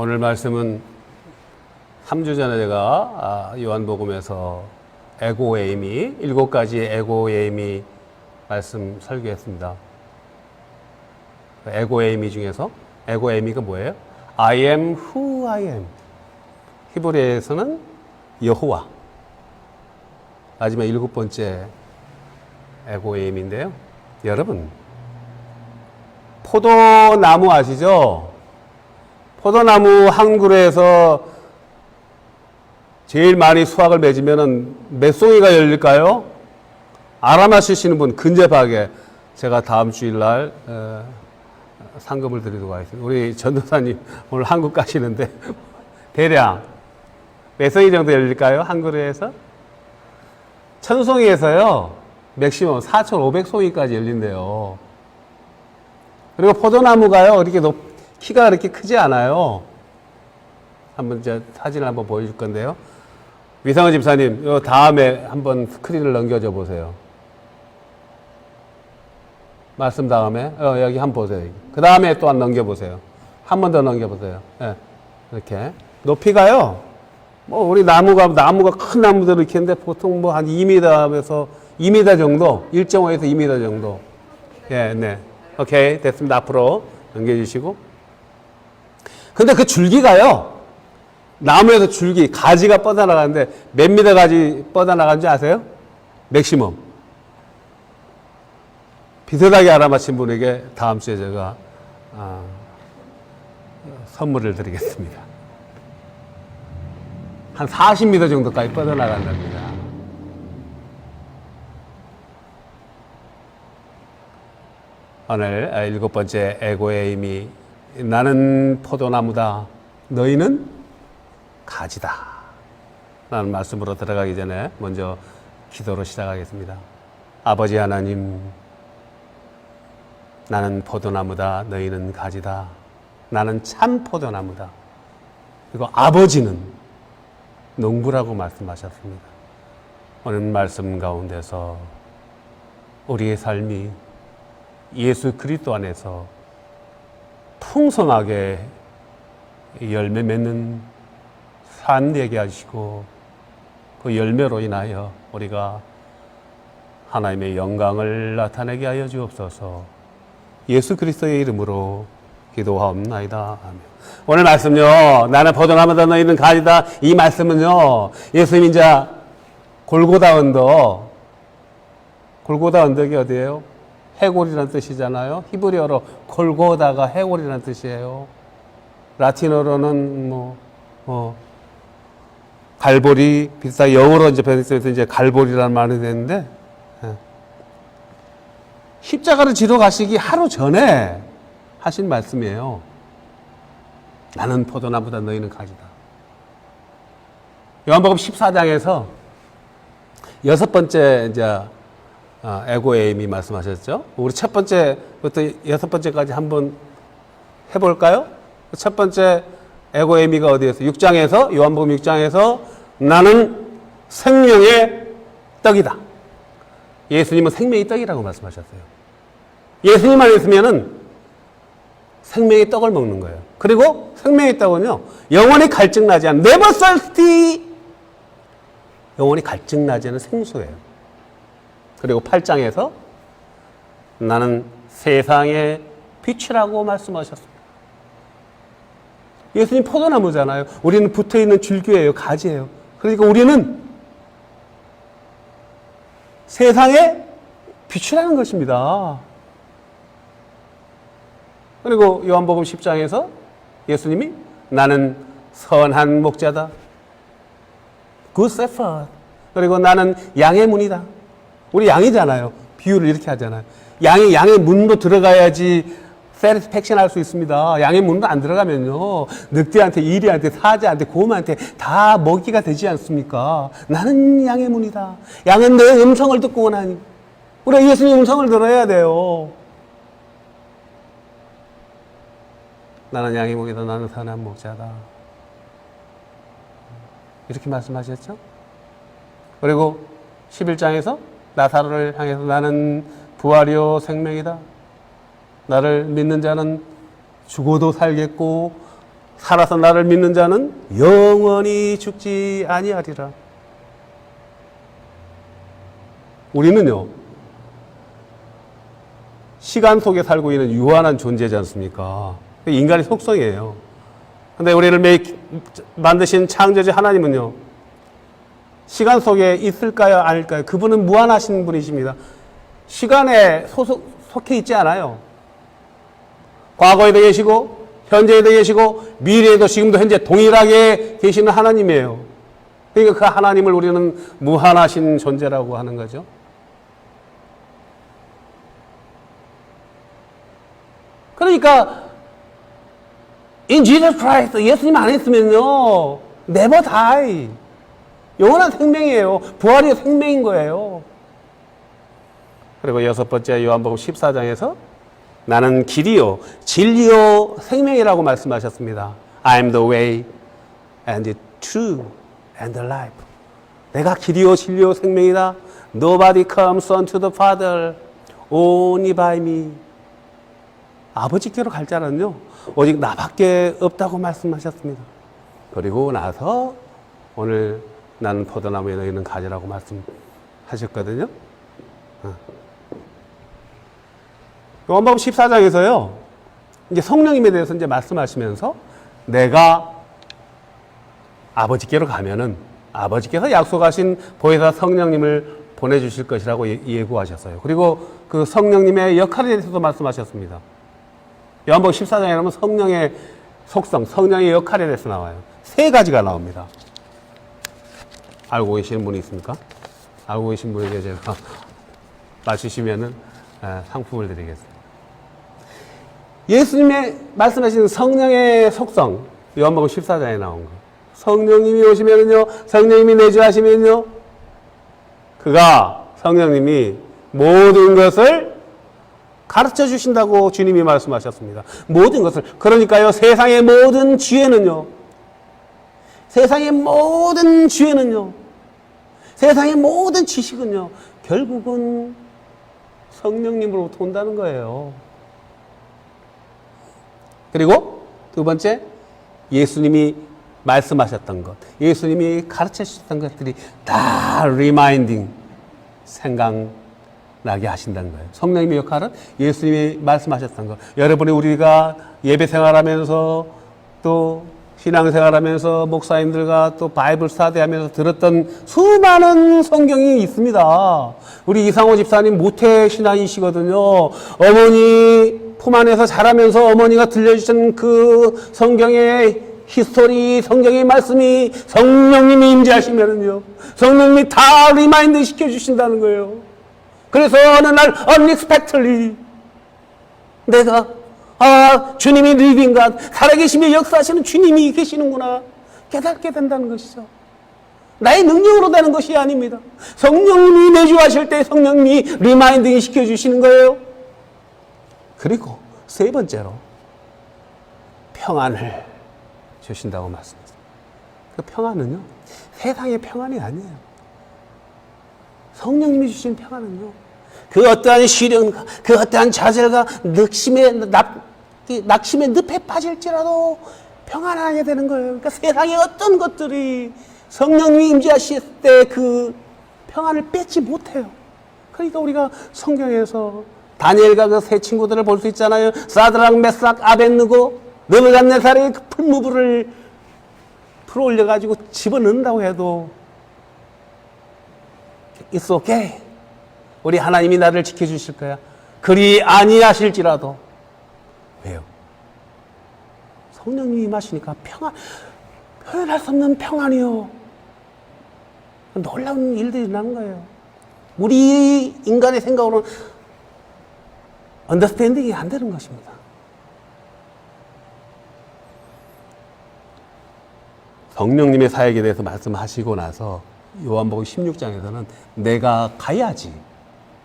오늘 말씀은 3주 전에 제가 요한복음에서 에고에이미 7가지의 에고에이미 말씀 설교했습니다. 에고에이미 중에서 에고에이미가 뭐예요? I am who I am. 히브리어에서는 여호와. 마지막 7번째 에고에이미인데요. 여러분, 포도나무 아시죠? 포도나무 한 그루에서 제일 많이 수확을 맺으면 몇 송이가 열릴까요? 알아맞히시는 분 근접하게 제가 다음 주일날 상금을 드리도록 하겠습니다. 우리 전도사님 오늘 한국 가시는데 대략 몇 송이 정도 열릴까요? 한 그루에서? 1000송이에서요 맥시멈 4,500송이까지 열린대요. 그리고 포도나무가요 이렇게 키가 그렇게 크지 않아요. 한번 제가 사진을 한번 보여줄 건데요. 위상은 집사님, 요 다음에 한번 스크린을 넘겨줘 보세요. 말씀 다음에 여기 한번 보세요. 그 다음에 또 한 넘겨보세요. 한 번 더 넘겨보세요. 네, 이렇게 높이가요. 뭐 우리 나무가 큰 나무들 이렇게 있는데 보통 뭐 한 2m에서 2m 정도, 1.5에서 2m 정도. 예, 네, 오케이 됐습니다. 앞으로 넘겨주시고. 근데 그 줄기가요. 나무에서 줄기, 가지가 뻗어나가는데 몇 미터 가지 뻗어나가는지 아세요? 맥시멈. 비슷하게 알아맞힌 분에게 다음 주에 제가 선물을 드리겠습니다. 한 40m 정도까지 뻗어나간답니다. 오늘 7번째 에고에이미, 나는 포도나무다, 너희는 가지다 라는 말씀으로 들어가기 전에 먼저 기도로 시작하겠습니다. 아버지 하나님, 나는 포도나무다, 너희는 가지다. 나는 참 포도나무다. 그리고 아버지는 농부라고 말씀하셨습니다. 오늘 말씀 가운데서 우리의 삶이 예수 그리스도 안에서 풍성하게 열매 맺는 삶 되게 하시고 그 열매로 인하여 우리가 하나님의 영광을 나타내게 하여 주옵소서. 예수 그리스도의 이름으로 기도하옵나이다. 아멘. 오늘 말씀요, 나는 포도나무다 너희는 가지다. 이 말씀은요, 예수님 이제 골고다 언덕, 골고다 언덕이 어디예요? 해골이라는 뜻이잖아요. 히브리어로 골고다가 해골이라는 뜻이에요. 라틴어로는 갈보리, 비슷하게 영어로 이제 번역돼서 이제 갈보리라는 말이 되는데, 십자가를 지러 가시기 하루 전에 하신 말씀이에요. 나는 포도나무다, 너희는 가지다. 요한복음 14장에서 6번째 이제 에고에이미 말씀하셨죠. 우리 첫 번째부터 6번째까지 한번 해볼까요? 첫 번째 에고에이미가 어디에서? 6장에서, 요한복음 6장에서 나는 생명의 떡이다. 예수님은 생명의 떡이라고 말씀하셨어요. 예수님 안에 있으면은 생명의 떡을 먹는 거예요. 그리고 생명의 떡은요, 영원히 갈증나지 않은, never thirsty, 영원히 갈증나지 않은 생수예요. 그리고 8장에서 나는 세상의 빛이라고 말씀하셨습니다. 예수님 포도나무잖아요. 우리는 붙어있는 줄기예요. 가지예요. 그러니까 우리는 세상의 빛이라는 것입니다. 그리고 요한복음 10장에서 예수님이 나는 선한 목자다. Good shepherd. 그리고 나는 양의 문이다. 우리 양이잖아요. 비유를 이렇게 하잖아요. 양의 문도 들어가야지 satisfaction 할 수 있습니다. 양의 문도 안 들어가면요, 늑대한테, 이리한테, 사자한테, 곰한테 다 먹이가 되지 않습니까? 나는 양의 문이다. 양은 내 음성을 듣고 오나니. 우리가 예수님 음성을 들어야 돼요. 나는 양의 문이다. 나는 선한 목자다. 이렇게 말씀하셨죠? 그리고 11장에서 나사로를 향해서 나는 부활이요 생명이다. 나를 믿는 자는 죽어도 살겠고 살아서 나를 믿는 자는 영원히 죽지 아니하리라. 우리는요, 시간 속에 살고 있는 유한한 존재지 않습니까? 인간의 속성이에요. 근데 우리를 만드신 창조주 하나님은요, 시간 속에 있을까요, 아닐까요? 그분은 무한하신 분이십니다. 시간에 속해 있지 않아요. 과거에도 계시고, 현재에도 계시고, 미래에도 지금도 현재 동일하게 계시는 하나님이에요. 그러니까 그 하나님을 우리는 무한하신 존재라고 하는 거죠. 그러니까 in Jesus Christ, 예수님 안 했으면요, never die. 영원한 생명이에요. 부활이 생명인 거예요. 그리고 여섯 번째 요한복음 14장에서 나는 길이요, 진리요, 생명이라고 말씀하셨습니다. I am the way and the truth and the life. 내가 길이요, 진리요, 생명이다. Nobody comes unto the Father only by me. 아버지께로 갈 자는요, 오직 나밖에 없다고 말씀하셨습니다. 그리고 나서 오늘 나는 포도나무에 너희는 가지라고 말씀하셨거든요. 요한복음 14장에서요, 이제 성령님에 대해서 이제 말씀하시면서 내가 아버지께로 가면은 아버지께서 약속하신 보혜사 성령님을 보내주실 것이라고 예고하셨어요. 그리고 그 성령님의 역할에 대해서도 말씀하셨습니다. 요한복음 14장에 보면 성령의 속성, 성령의 역할에 대해서 나와요. 세 가지가 나옵니다. 알고 계시는 분이 있습니까? 알고 계신 분에게 제가 맞추시면은 상품을 드리겠습니다. 예수님의 말씀하신 성령의 속성, 요한복음 14장에 나온 거. 성령님이 오시면은요, 성령님이 내주하시면요, 그가, 성령님이 모든 것을 가르쳐 주신다고 주님이 말씀하셨습니다. 모든 것을. 그러니까요, 세상의 모든 지혜는요, 세상의 모든 지식은요, 결국은 성령님으로부터 온다는 거예요. 그리고 두 번째, 예수님이 말씀하셨던 것, 예수님이 가르쳐 주셨던 것들이 다 리마인딩, 생각나게 하신다는 거예요. 성령님의 역할은 예수님이 말씀하셨던 것. 여러분이 우리가 예배 생활하면서 또 신앙생활하면서 목사님들과 또 바이블 스터디하면서 들었던 수많은 성경이 있습니다. 우리 이상호 집사님 모태신앙이시거든요. 어머니 품 안에서 자라면서 어머니가 들려주신 그 성경의 히스토리, 성경의 말씀이 성령님이 임재하시면은요, 성령님이 다 리마인드 시켜주신다는 거예요. 그래서 어느 날 unexpectedly 내가 주님이 living God, 살아계시며 역사하시는 주님이 계시는구나 깨닫게 된다는 것이죠. 나의 능력으로 되는 것이 아닙니다. 성령님이 내주하실 때 성령님이 리마인딩 시켜주시는 거예요. 그리고 세 번째로 평안을 주신다고 말씀했습니다. 그 평안은요, 세상의 평안이 아니에요. 성령님이 주신 평안은요, 그 어떠한 시련과 그 어떠한 좌절과 낙심의 늪에 빠질지라도 평안하게 되는 거예요. 그러니까 세상의 어떤 것들이 성령님이 임재하실 때 그 평안을 뺏지 못해요. 그러니까 우리가 성경에서 다니엘과 그 세 친구들을 볼 수 있잖아요. 사드락, 메삭, 아벳느고, 느부갓네살의 그 풀무불을 풀어 올려가지고 집어넣는다고 해도 It's okay. 우리 하나님이 나를 지켜주실 거야. 그리 아니하실지라도. 왜요? 성령님이 임하시니까 평안, 표현할 수 없는 평안이요. 놀라운 일들이 나는 거예요. 우리 인간의 생각으로는 언더스탠딩이 안 되는 것입니다. 성령님의 사역에 대해서 말씀하시고 나서 요한복음 16장에서는 내가 가야지,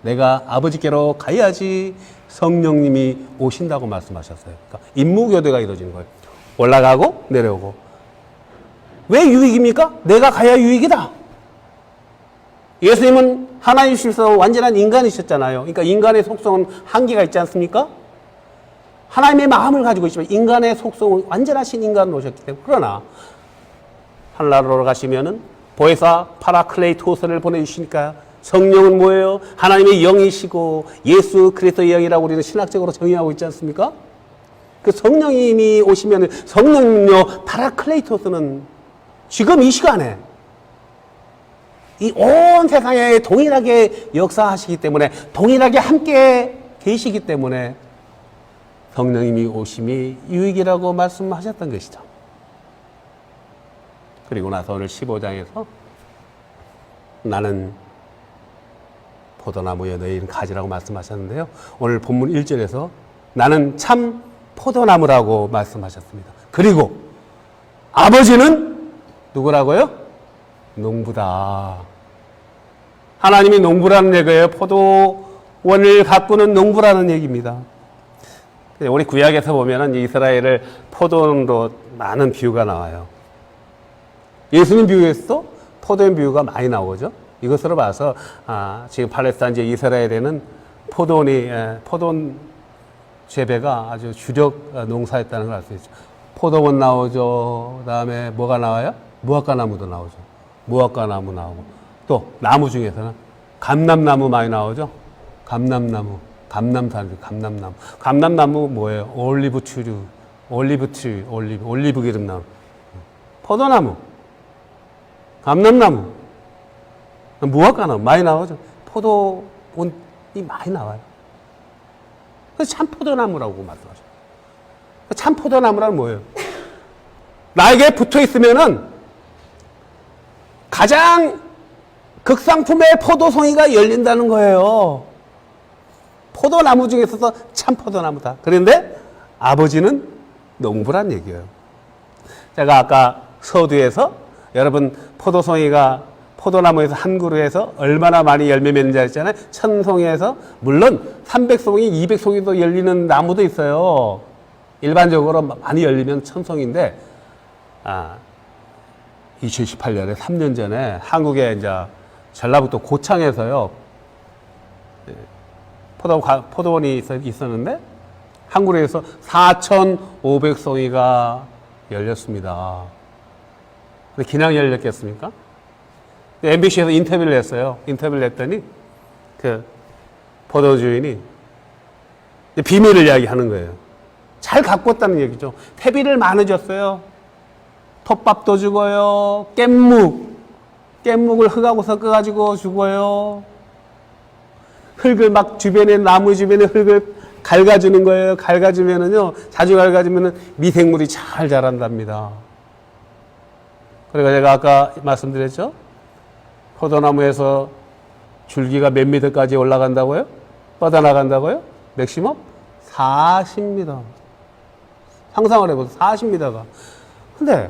내가 아버지께로 가야지 성령님이 오신다고 말씀하셨어요. 그러니까 임무교대가 이루어지는 거예요. 올라가고 내려오고. 왜 유익입니까? 내가 가야 유익이다. 예수님은 하나님이시면서 완전한 인간이셨잖아요. 그러니까 인간의 속성은 한계가 있지 않습니까? 하나님의 마음을 가지고 있지만 인간의 속성을 완전하신 인간으로 오셨기 때문에. 그러나 하늘나라로 가시면은 보혜사 파라클레이토스를 보내주시니까 성령은 뭐예요? 하나님의 영이시고 예수 그리스도의 영이라고 우리는 신학적으로 정의하고 있지 않습니까? 그 성령님이 오시면 성령님요 파라클레이토스는 지금 이 시간에 이 온 세상에 동일하게 역사하시기 때문에 동일하게 함께 계시기 때문에 성령님이 오심이 유익이라고 말씀하셨던 것이죠. 그리고 나서 오늘 15장에서 나는 포도나무에 너희는 가지라고 말씀하셨는데요. 오늘 본문 1절에서 나는 참 포도나무라고 말씀하셨습니다. 그리고 아버지는 누구라고요? 농부다. 하나님이 농부라는 얘기예요. 포도원을 가꾸는 농부라는 얘기입니다. 우리 구약에서 보면은 이스라엘을 포도원으로 많은 비유가 나와요. 예수님 비유에서도 포도원 비유가 많이 나오죠. 이것으로 봐서 지금 팔레스타인 이스라엘에는 포도원 재배가 아주 주력 농사였다는 걸 알 수 있죠. 포도원 나오죠. 그다음에 뭐가 나와요? 무화과나무도 나오죠. 무화과나무 나오고 또 나무 중에서는 감람나무 많이 나오죠. 감람나무, 감람나무. 감람나무 뭐예요? 올리브 기름나무. 포도나무, 감람나무, 무화과나무 많이 나오죠. 포도원이 많이 나와요. 그래서 참 포도나무라고 말씀하죠. 참 포도나무란 뭐예요? 나에게 붙어 있으면은 가장 극상품의 포도송이가 열린다는 거예요. 포도나무 중에 있어서 참 포도나무다. 그런데 아버지는 농부란 얘기예요. 제가 아까 서두에서 여러분 포도나무에서 한 그루에서 얼마나 많이 열매 맺는지 알잖아요. 1000송이에서 물론 300송이, 200송이도 열리는 나무도 있어요. 일반적으로 많이 열리면 1000송인데 2018년에 3년 전에 한국에 이제 전라북도 고창에서요 포도원이 있었는데 한 그루에서 4,500송이가 열렸습니다. 근데 그냥 열렸겠습니까? MBC에서 인터뷰를 했어요. 인터뷰를 했더니 그 포도 주인이 비밀을 이야기하는 거예요. 잘 가꿨다는 얘기죠. 퇴비를 많이 줬어요. 톱밥도 주고요. 깻묵을 흙하고 섞어가지고 주고요. 흙을 막 나무 주변에 흙을 갈가주는 거예요. 갈가주면은요, 자주 갈가주면은 미생물이 잘 자란답니다. 그리고 제가 아까 말씀드렸죠? 포도나무에서 줄기가 몇 미터까지 올라간다고요? 뻗어나간다고요? 맥시멈? 40m. 상상을 해보세요. 40m가. 근데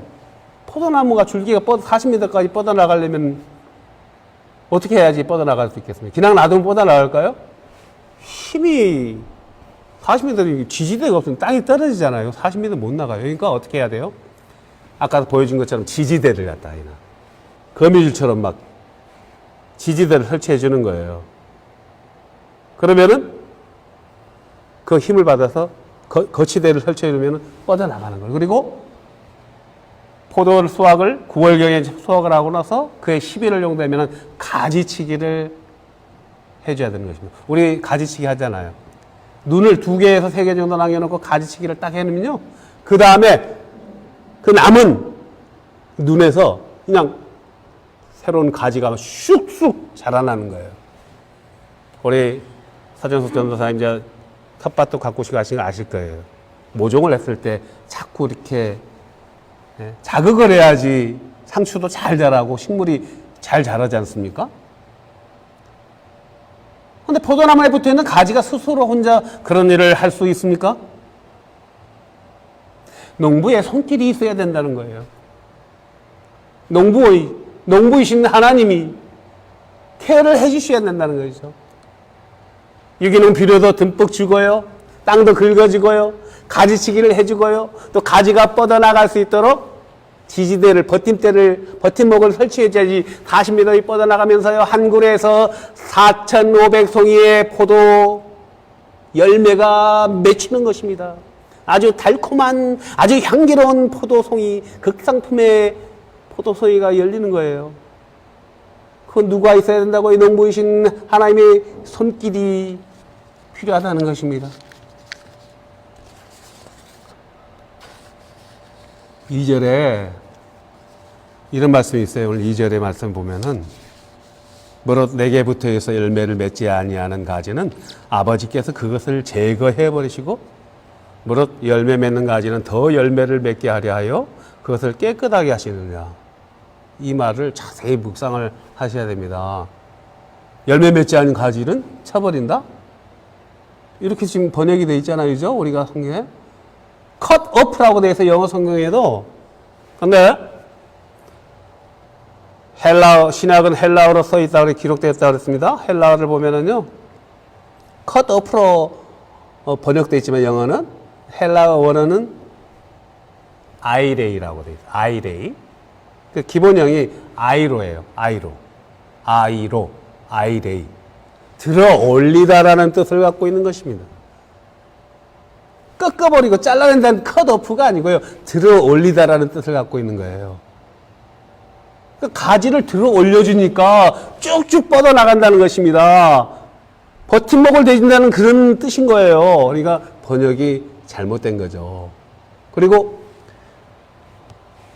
포도나무가 줄기가 40m까지 뻗어나가려면 어떻게 해야지 뻗어나갈 수 있겠습니까? 그냥 놔두면 뻗어나갈까요? 힘이 40m 지지대가 없으면 땅이 떨어지잖아요. 40m 못 나가요. 그러니까 어떻게 해야 돼요? 아까 보여준 것처럼 지지대를 갖다 해놔. 거미줄처럼 막 지지대를 설치해 주는 거예요. 그러면은 그 힘을 받아서 거치대를 설치해 주면은 뻗어나가는 거예요. 그리고 포도 수확을 9월경에 수확을 하고 나서 그해 11월 정도 되면은 가지치기를 해줘야 되는 것입니다. 우리 가지치기 하잖아요. 눈을 2개에서 3개 정도 남겨놓고 가지치기를 딱 해놓으면요. 그 다음에 그 남은 눈에서 그냥 새로운 가지가 쑥쑥 자라나는 거예요. 우리 서정석 전도사님 이제 텃밭도 가꾸시고 하신 거 아실 거예요. 모종을 했을 때 자꾸 이렇게 자극을 해야지 상추도 잘 자라고 식물이 잘 자라지 않습니까? 근데 포도나무에 붙어 있는 가지가 스스로 혼자 그런 일을 할 수 있습니까? 농부의 손길이 있어야 된다는 거예요. 농부이신 하나님이 케어를 해주셔야 된다는 거죠. 유기농 비료도 듬뿍 주고요. 땅도 긁어주고요. 가지치기를 해주고요. 또 가지가 뻗어나갈 수 있도록 지지대를, 버팀목을 설치해야지 40m이 뻗어나가면서요. 한 그루에서 4,500송이의 포도 열매가 맺히는 것입니다. 아주 달콤한, 아주 향기로운 포도송이, 극상품의 포도송이가 열리는 거예요. 그건 누가 있어야 된다고? 이 농부이신 하나님의 손길이 필요하다는 것입니다. 2절에 이런 말씀이 있어요. 오늘 2절의 말씀 보면은 무릇 내게 붙어 있어 열매를 맺지 아니하는 가지는 아버지께서 그것을 제거해 버리시고 무릇 열매 맺는 가지는 더 열매를 맺게 하려 하여 그것을 깨끗하게 하시느냐. 이 말을 자세히 묵상을 하셔야 됩니다. 열매 맺지 않은 가지는 쳐버린다? 이렇게 지금 번역이 되어 있잖아요. 그죠? 우리가 성경에 cut off라고 되어 있어요. 영어 성경에도. 근데 헬라어, 신약은 헬라어로 써 있다고 기록되었다고 그랬습니다. 헬라어를 보면은요, cut off로 번역되어 있지만 영어는 헬라어 원어는 아이레이라고 되어 있어요. 아이레이. 그 기본형이 아이로예요. 아이로, 아이레이. 들어 올리다라는 뜻을 갖고 있는 것입니다. 꺾어버리고 잘라낸다는 cut off가 아니고요. 들어 올리다라는 뜻을 갖고 있는 거예요. 가지를 들어 올려주니까 쭉쭉 뻗어나간다는 것입니다. 버팀목을 대준다는 그런 뜻인 거예요. 그러니까 번역이 잘못된 거죠. 그리고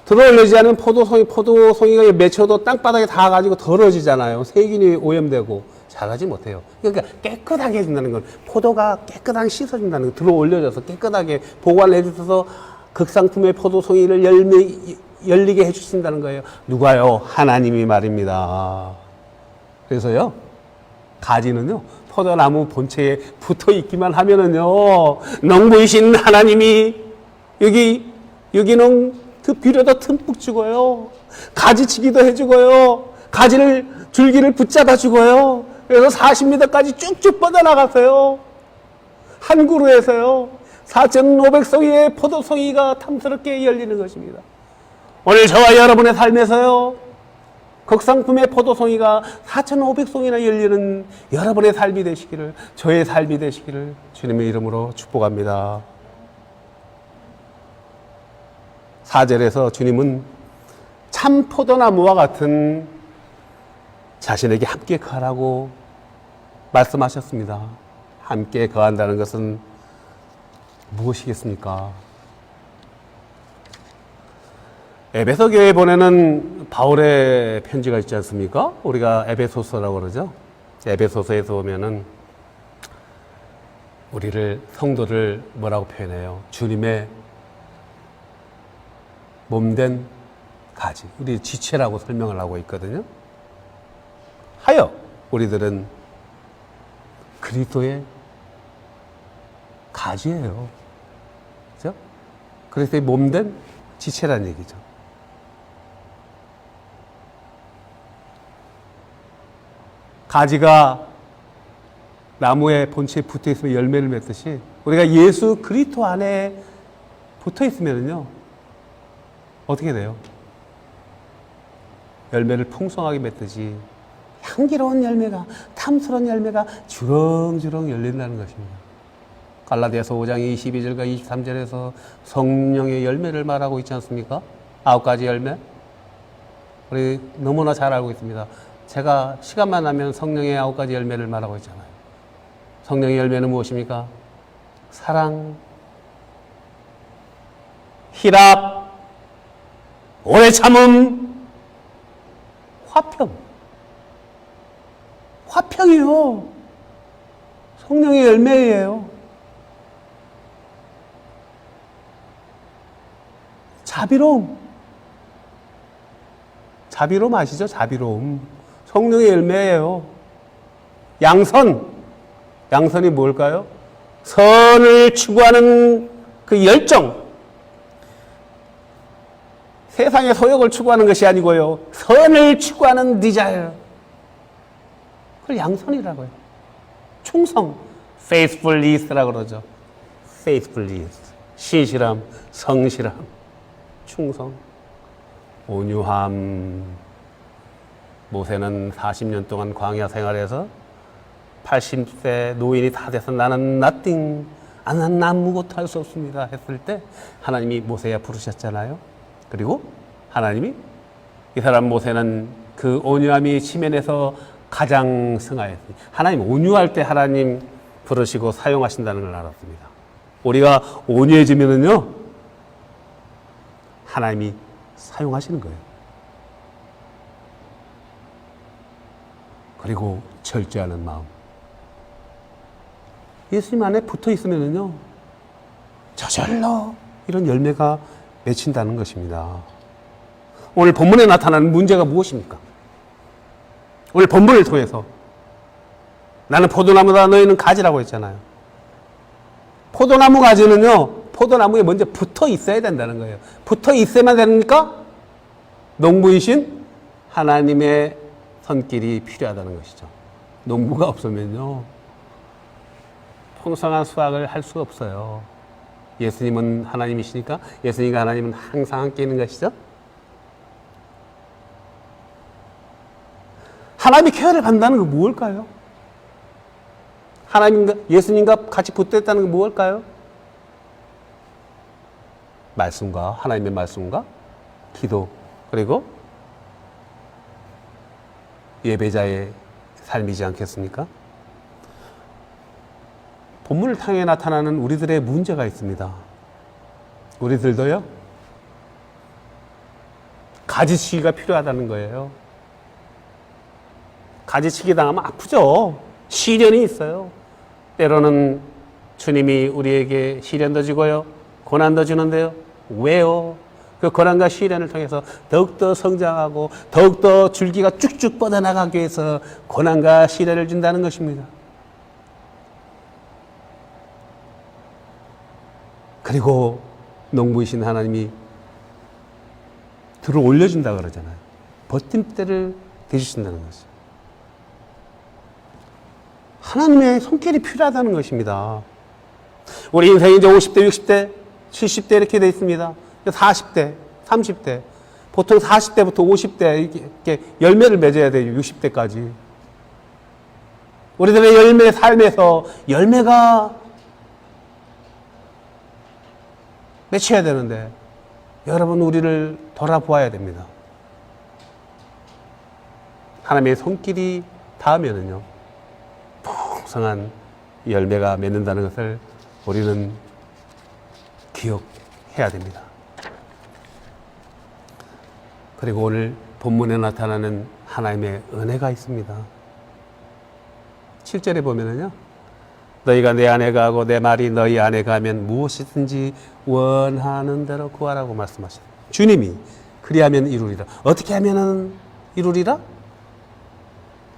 들어 올리지 않으면 포도송이가 맺혀도 땅바닥에 닿아가지고 더러워지잖아요. 세균이 오염되고 자라지 못해요. 그러니까 깨끗하게 해준다는 건 포도가 깨끗하게 씻어준다는 거, 들어 올려져서 깨끗하게 보관을 해주셔서 극상품의 포도송이를 열리게 해주신다는 거예요. 누가요? 하나님이 말입니다. 그래서요, 가지는요, 포도나무 본체에 붙어 있기만 하면은요, 농부이신 하나님이 여기는 그 비료도 듬뿍 주고요, 가지치기도 해주고요, 줄기를 붙잡아 주고요. 그래서 40m까지 쭉쭉 뻗어나가서요, 한 그루에서요, 4,500송이의 포도송이가 탐스럽게 열리는 것입니다. 오늘 저와 여러분의 삶에서요, 극상품의 포도송이가 4,500송이나 열리는 여러분의 삶이 되시기를, 저의 삶이 되시기를 주님의 이름으로 축복합니다. 4절에서 주님은 참 포도나무와 같은 자신에게 함께 거하라고 말씀하셨습니다. 함께 거한다는 것은 무엇이겠습니까? 에베소 교회에 보내는 바울의 편지가 있지 않습니까? 우리가 에베소서라고 그러죠. 에베소서에서 보면은 우리를, 성도를 뭐라고 표현해요? 주님의 몸된 가지, 우리 지체라고 설명을 하고 있거든요. 하여 우리들은 그리스도의 가지예요. 그죠? 그리스도의 몸된 지체라는 얘기죠. 가지가 나무의 본체에 붙어 있으면 열매를 맺듯이 우리가 예수 그리스도 안에 붙어 있으면요, 어떻게 돼요? 열매를 풍성하게 맺듯이 향기로운 열매가, 탐스러운 열매가 주렁주렁 열린다는 것입니다. 갈라디아서 5장 22절과 23절에서 성령의 열매를 말하고 있지 않습니까? 9가지 열매. 우리 너무나 잘 알고 있습니다. 제가 시간만 나면 성령의 9가지 열매를 말하고 있잖아요. 성령의 열매는 무엇입니까? 사랑, 희락, 오래 참음, 화평. 화평이요. 성령의 열매예요. 자비로움. 자비로움 아시죠? 자비로움. 성령의 열매예요. 양선. 양선이 뭘까요? 선을 추구하는 그 열정. 세상의 소욕을 추구하는 것이 아니고요, 선을 추구하는 디자이어. 그걸 양선이라고 해요. 충성, faithfulness라고 그러죠. faithfulness, 신실함, 성실함, 충성, 온유함. 모세는 40년 동안 광야 생활에서 80세 노인이 다 돼서 나는 nothing, 난 아무것도 할 수 없습니다 했을 때 하나님이 모세야 부르셨잖아요. 그리고 하나님이 이 사람 모세는 그 온유함이 지면에서 가장 승하였으니 하나님 온유할 때 하나님 부르시고 사용하신다는 걸 알았습니다. 우리가 온유해지면은요 하나님이 사용하시는 거예요. 그리고 절제하는 마음. 예수님 안에 붙어 있으면은요 저절로 이런 열매가 맺힌다는 것입니다. 오늘 본문에 나타나는 문제가 무엇입니까? 오늘 본문을 통해서 나는 포도나무다 너희는 가지라고 했잖아요. 포도나무 가지는요 포도나무에 먼저 붙어 있어야 된다는 거예요. 붙어 있어야만 됩니까? 농부이신 하나님의 손길이 필요하다는 것이죠. 농부가 없으면요 풍성한 수확을 할 수 없어요. 예수님은 하나님이시니까 예수님과 하나님은 항상 함께 있는 것이죠. 하나님이 케어를 받는다는 건 무엇일까요? 하나님과 예수님과 같이 붙어 있다는 건 무엇일까요? 말씀과 하나님의 말씀과 기도 그리고 예배자의 삶이지 않겠습니까? 본문을 통해 나타나는 우리들의 문제가 있습니다. 우리들도요 가지치기가 필요하다는 거예요. 가지치기 당하면 아프죠. 시련이 있어요. 때로는 주님이 우리에게 시련도 주고요 고난도 주는데요. 왜요? 그 고난과 시련을 통해서 더욱더 성장하고 더욱더 줄기가 쭉쭉 뻗어나가기 위해서 고난과 시련을 준다는 것입니다. 그리고 농부이신 하나님이 들어 올려준다 그러잖아요. 버팀대를 대주신다는 것이죠. 하나님의 손길이 필요하다는 것입니다. 우리 인생이 이제 50대, 60대, 70대 이렇게 되어 있습니다. 40대, 30대, 보통 40대부터 50대 이렇게 열매를 맺어야 돼요. 60대까지. 우리들의 열매 삶에서 열매가 맺혀야 되는데 여러분 우리를 돌아보아야 됩니다. 하나님의 손길이 닿으면은요 풍성한 열매가 맺는다는 것을 우리는 기억해야 됩니다. 그리고 오늘 본문에 나타나는 하나님의 은혜가 있습니다. 7절에 보면은요 너희가 내 안에 가고 내 말이 너희 안에 가면 무엇이든지 원하는 대로 구하라고 말씀하셨어요. 주님이 그리하면 이루리라. 어떻게 하면 이루리라?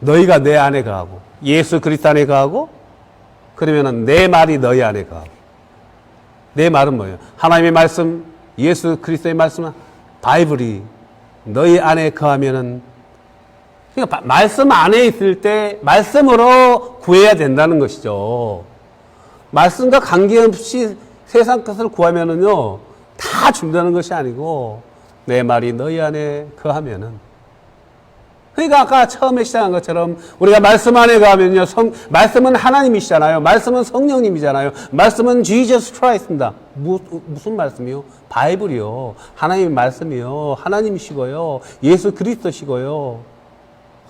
너희가 내 안에 가고 예수 그리스도 안에 가고 그러면은 내 말이 너희 안에 가고. 내 말은 뭐예요? 하나님의 말씀, 예수 그리스도의 말씀은 바이블이 너희 안에 거하면은 그러니까 말씀 안에 있을 때 말씀으로 구해야 된다는 것이죠. 말씀과 관계없이 세상 것을 구하면은요 다 준다는 것이 아니고 내 말이 너희 안에 거하면은 그러니까 아까 처음에 시작한 것처럼 우리가 말씀 안에 가면요 말씀은 하나님이시잖아요. 말씀은 성령님이잖아요. 말씀은 Jesus Christ입니다. 무슨 말씀이요? 바이블이요. 하나님의 말씀이요. 하나님이시고요. 예수 그리스도시고요.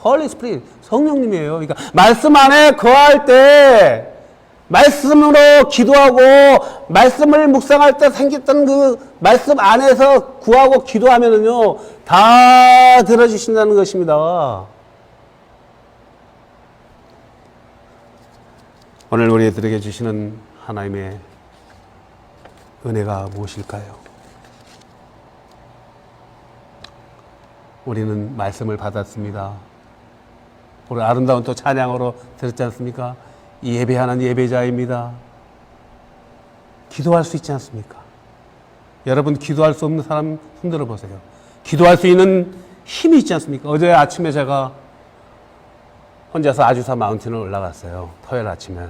Holy Spirit, 성령님이에요. 그러니까 말씀 안에 거할 때 말씀으로 기도하고 말씀을 묵상할 때 생겼던 그 말씀 안에서 구하고 기도하면은요 다 들어주신다는 것입니다. 오늘 우리들에게 주시는 하나님의 은혜가 무엇일까요? 우리는 말씀을 받았습니다. 오늘 아름다운 또 찬양으로 들었지 않습니까? 예배하는 예배자입니다. 기도할 수 있지 않습니까? 여러분 기도할 수 없는 사람 흔들어 보세요. 기도할 수 있는 힘이 있지 않습니까? 어제 아침에 제가 혼자서 아주사 마운틴을 올라갔어요. 토요일 아침에.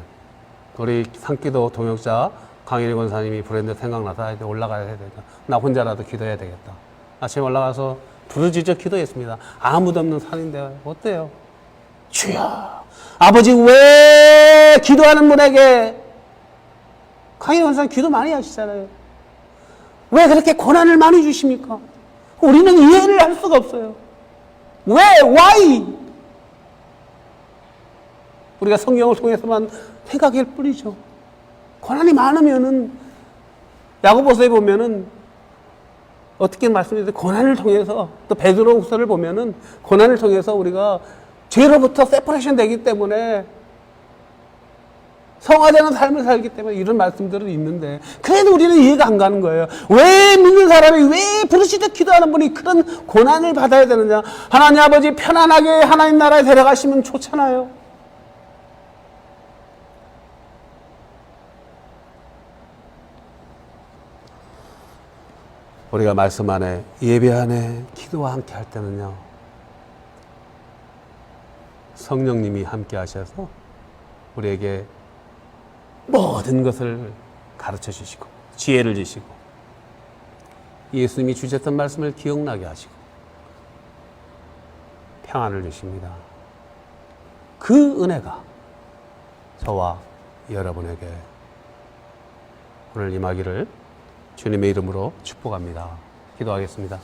우리 산기도 동역자 강일희 권사님이 브랜드 생각나서 올라가야 되겠다. 나 혼자라도 기도해야 되겠다. 아침에 올라가서 부르짖어 기도했습니다. 아무도 없는 산인데 어때요? 주여, 아버지 왜 기도하는 분에게 강희 원사님 기도 많이 하시잖아요. 왜 그렇게 고난을 많이 주십니까? 우리는 이해를 할 수가 없어요. 왜? Why? 우리가 성경을 통해서만 생각할 뿐이죠. 고난이 많으면은 야고보서에 보면은 어떻게 말씀드려요? 고난을 통해서 또 베드로후서를 보면은 고난을 통해서 우리가 죄로부터 세퍼레이션 되기 때문에 성화되는 삶을 살기 때문에 이런 말씀들은 있는데 그래도 우리는 이해가 안 가는 거예요. 왜 믿는 사람이 왜 부르시듯 기도하는 분이 그런 고난을 받아야 되느냐. 하나님 아버지 편안하게 하나님 나라에 데려가시면 좋잖아요. 우리가 말씀 안에 예배 안에 기도와 함께 할 때는요. 성령님이 함께 하셔서 우리에게 모든 것을 가르쳐 주시고 지혜를 주시고 예수님이 주셨던 말씀을 기억나게 하시고 평안을 주십니다. 그 은혜가 저와 여러분에게 오늘 임하기를 주님의 이름으로 축복합니다. 기도하겠습니다.